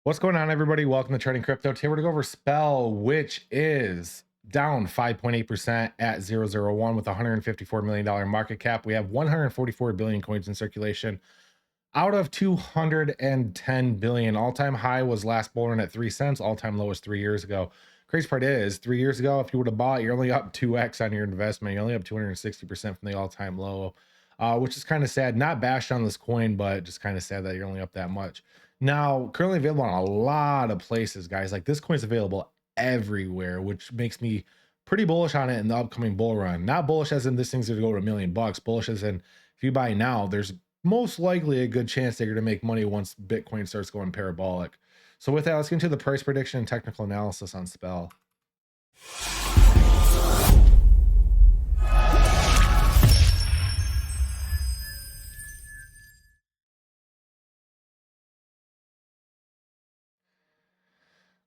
What's going on, everybody? Welcome to Trading Crypto. Today we're going to go over Spell, which is down 5.8% at 001 with $154 million market cap. We have 144 billion coins in circulation out of 210 billion. All-time high was last bull run at 3 cents. All-time low was 3 years ago. Crazy part is 3 years ago, if you would have bought, you're only up 2x on your investment. You're only up 260% from the all-time low, which is kind of sad. Not bashed on this coin, but just kind of sad that you're only up that much. Now, currently available on a lot of places, guys. Like, this coin's available everywhere, which makes me pretty bullish on it in the upcoming bull run. Not bullish as in this thing's gonna go to $1,000,000. Bullish as in if you buy now, there's most likely a good chance that you're going to make money once Bitcoin starts going parabolic. So with that, let's get into the price prediction and technical analysis on Spell.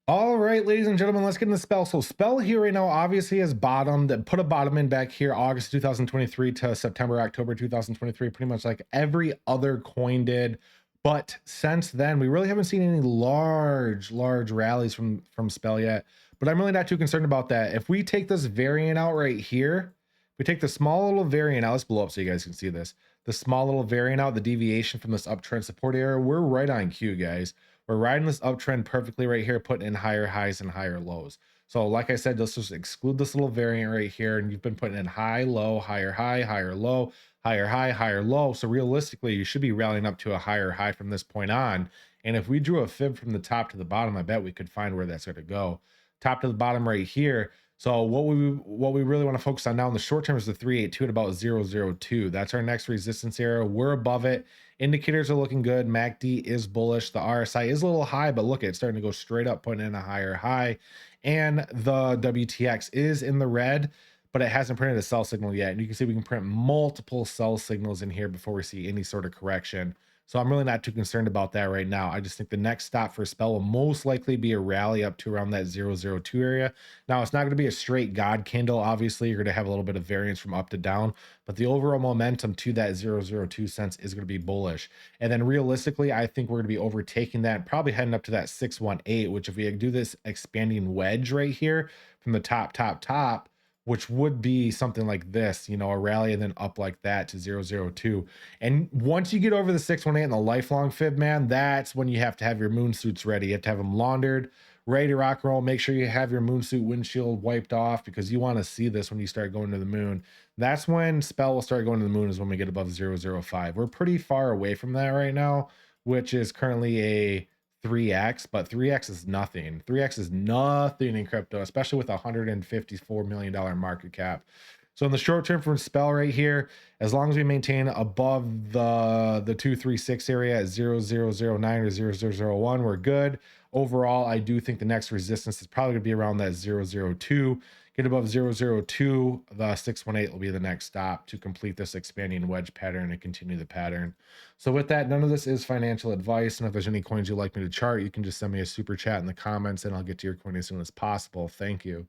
All right, ladies and gentlemen, let's get into Spell. So Spell here right now obviously has bottomed and put a bottom in back here August 2023 to September, October 2023, pretty much like every other coin did. But since then, we really haven't seen any large rallies from Spell yet. But I'm really not too concerned about that. If we take this variant out right here, we take the small little variant out, let's blow up so you guys can see this. The small little variant out, the deviation from this uptrend support area, we're right on cue, guys. We're riding this uptrend perfectly right here, putting in higher highs and higher lows. So like I said, let's just exclude this little variant right here. And you've been putting in high, low, higher low, higher high, higher low. So realistically, you should be rallying up to a higher high from this point on. And if we drew a fib from the top to the bottom, I bet we could find where that's going to go. Top to the bottom right here. So what we really want to focus on now in the short term is the 382 at about 002. That's our next resistance area. We're above it. Indicators are looking good. MACD is bullish. The RSI is a little high, but look, it's starting to go straight up, putting in a higher high. And the WTX is in the red, but it hasn't printed a sell signal yet. And you can see we can print multiple sell signals in here before we see any sort of correction. So I'm really not too concerned about that right now. I just think the next stop for Spell will most likely be a rally up to around that 002 area. Now, it's not going to be a straight God candle. Obviously, you're going to have a little bit of variance from up to down, but the overall momentum to that 002 cents is going to be bullish. And then realistically, I think we're going to be overtaking that, probably heading up to that 618, which if we do this expanding wedge right here from the top, which would be something like this, you know, a rally and then up like that to 002. And once you get over the 618 and the lifelong fib, man, that's when you have to have your moon suits ready. You have to have them laundered, ready to rock and roll. Make sure you have your moon suit windshield wiped off because you want to see this when you start going to the moon. That's when Spell will start going to the moon, is when we get above 005. We're pretty far away from that right now, which is currently a 3x, but 3x is nothing. 3x is nothing in crypto, especially with a $154 million market cap. So in the short term for Spell right here, as long as we maintain above the 236 area at 0009 or 0001, we're good. Overall, I do think the next resistance is probably going to be around that 002. Get above 002, the 618 will be the next stop to complete this expanding wedge pattern and continue the pattern. So with that, none of this is financial advice. And if there's any coins you'd like me to chart, you can just send me a super chat in the comments and I'll get to your coin as soon as possible. Thank you.